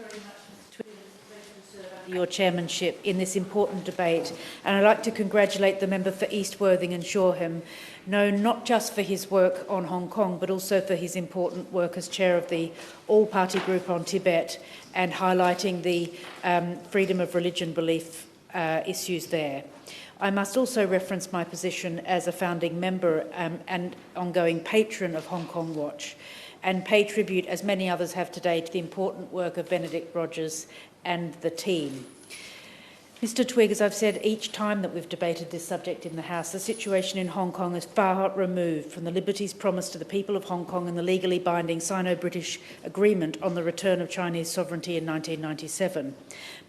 very much, Mr. Twigg. It's a pleasure to serve under your chairmanship in this important debate. And I'd like to congratulate the member for East Worthing and Shoreham, known not just for his work on Hong Kong, but also for his important work as chair of the all-party group on Tibet and highlighting the freedom of religion belief issues there. I must also reference my position as a founding member and ongoing patron of Hong Kong Watch, and pay tribute, as many others have today, to the important work of Benedict Rogers and the team. Mr. Twigg, as I've said each time that we've debated this subject in the House, the situation in Hong Kong is far removed from the liberties promised to the people of Hong Kong in the legally binding Sino-British Agreement on the return of Chinese sovereignty in 1997.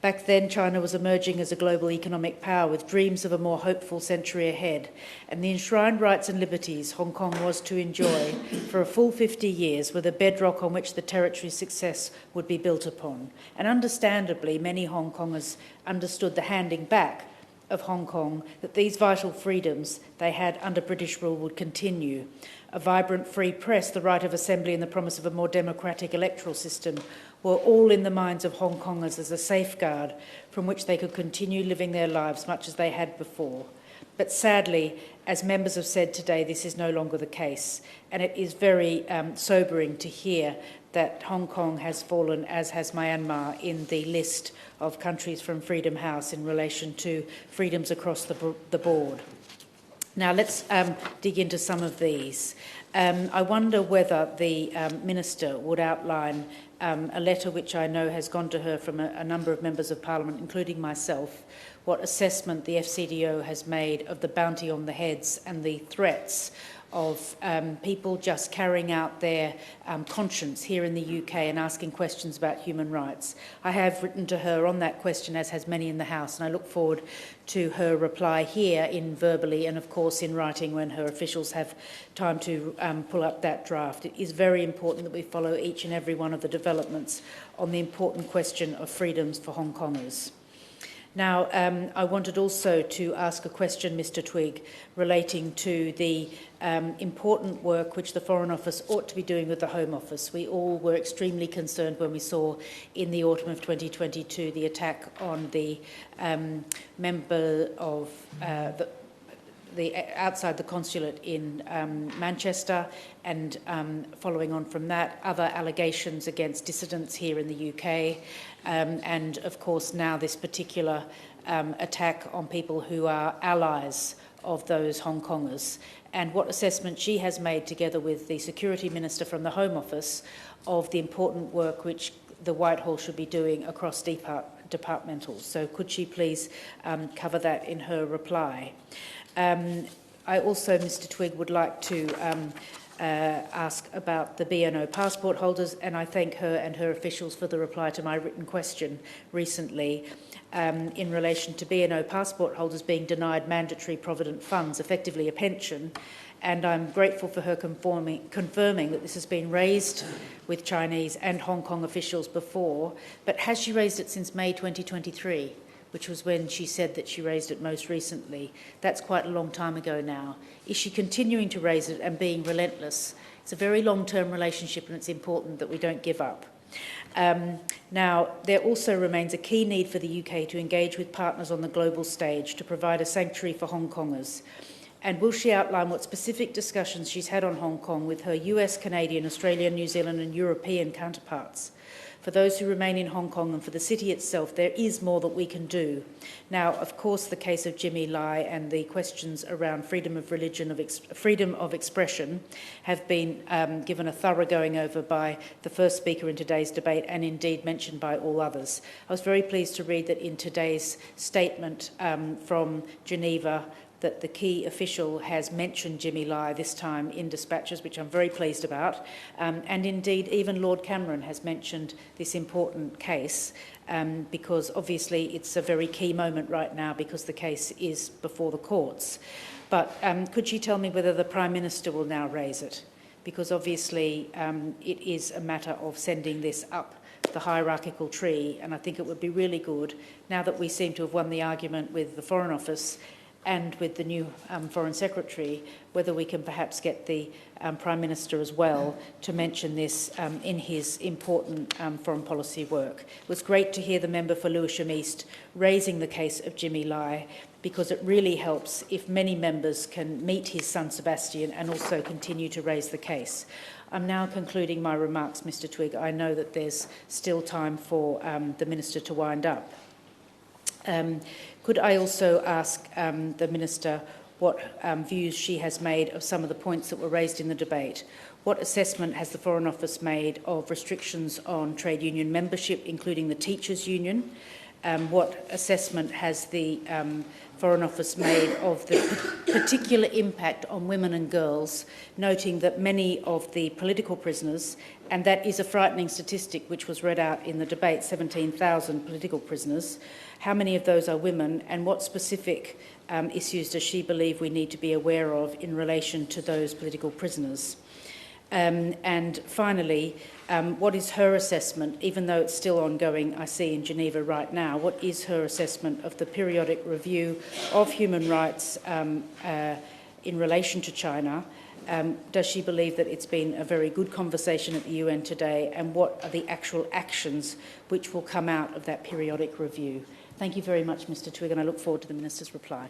Back then, China was emerging as a global economic power with dreams of a more hopeful century ahead, and the enshrined rights and liberties Hong Kong was to enjoy for a full 50 years were the bedrock on which the territory's success would be built upon. And understandably, many Hong Kongers understood the handing back of Hong Kong, that these vital freedoms they had under British rule would continue. A vibrant free press, the right of assembly and the promise of a more democratic electoral system were all in the minds of Hong Kongers as a safeguard from which they could continue living their lives much as they had before. But sadly, as members have said today, this is no longer the case, and it is very sobering to hear that Hong Kong has fallen, as has Myanmar, in the list of countries from Freedom House in relation to freedoms across the board. Now, let's dig into some of these. I wonder whether the Minister would outline a letter which I know has gone to her from a number of members of Parliament, including myself, what assessment the FCDO has made of the bounty on the heads and the threats of people just carrying out their conscience here in the UK and asking questions about human rights. I have written to her on that question, as has many in the House, and I look forward to her reply here in verbally and, of course, in writing when her officials have time to pull up that draft. It is very important that we follow each and every one of the developments on the important question of freedoms for Hong Kongers. Now, I wanted also to ask a question, Mr. Twigg, relating to the important work which the Foreign Office ought to be doing with the Home Office. We all were extremely concerned when we saw in the autumn of 2022 the attack on the member of outside the consulate in Manchester, and following on from that, other allegations against dissidents here in the UK, and of course now this particular attack on people who are allies of those Hong Kongers, and what assessment she has made together with the Security Minister from the Home Office of the important work which the Whitehall should be doing across departmentals. So could she please cover that in her reply? I also, Mr. Twigg, would like to ask about the BNO passport holders, and I thank her and her officials for the reply to my written question recently in relation to BNO passport holders being denied mandatory provident funds, effectively a pension, and I'm grateful for her confirming that this has been raised with Chinese and Hong Kong officials before, but has she raised it since May 2023? Which was when she said that she raised it most recently. That's quite a long time ago now. Is she continuing to raise it and being relentless? It's a very long-term relationship, and it's important that we don't give up. Now, there also remains a key need for the UK to engage with partners on the global stage to provide a sanctuary for Hong Kongers. And will she outline what specific discussions she's had on Hong Kong with her US, Canadian, Australian, New Zealand and European counterparts? For those who remain in Hong Kong and for the city itself, there is more that we can do. Now, of course, the case of Jimmy Lai and the questions around freedom of religion, freedom of expression have been given a thorough going over by the first speaker in today's debate, and indeed mentioned by all others. I was very pleased to read that in today's statement from Geneva, that the key official has mentioned Jimmy Lai this time in dispatches, which I'm very pleased about. And indeed, even Lord Cameron has mentioned this important case because obviously it's a very key moment right now because the case is before the courts. But could you tell me whether the Prime Minister will now raise it? Because obviously it is a matter of sending this up the hierarchical tree, and I think it would be really good, now that we seem to have won the argument with the Foreign Office, and with the new Foreign Secretary, whether we can perhaps get the Prime Minister as well to mention this in his important foreign policy work. It was great to hear the member for Lewisham East raising the case of Jimmy Lai, because it really helps if many members can meet his son Sebastian and also continue to raise the case. I'm now concluding my remarks, Mr Twigg. I know that there's still time for the Minister to wind up. Could I also ask the Minister what views she has made of some of the points that were raised in the debate? What assessment has the Foreign Office made of restrictions on trade union membership, including the Teachers' Union? What assessment has the Foreign Office made of the particular impact on women and girls, noting that many of the political prisoners, and that is a frightening statistic which was read out in the debate, 17,000 political prisoners, how many of those are women, and what specific issues does she believe we need to be aware of in relation to those political prisoners? And finally, what is her assessment, even though it's still ongoing, I see, in Geneva right now, what is her assessment of the periodic review of human rights in relation to China? Does she believe that it's been a very good conversation at the UN today, and what are the actual actions which will come out of that periodic review? Thank you very much, Mr Twigg, and I look forward to the Minister's reply.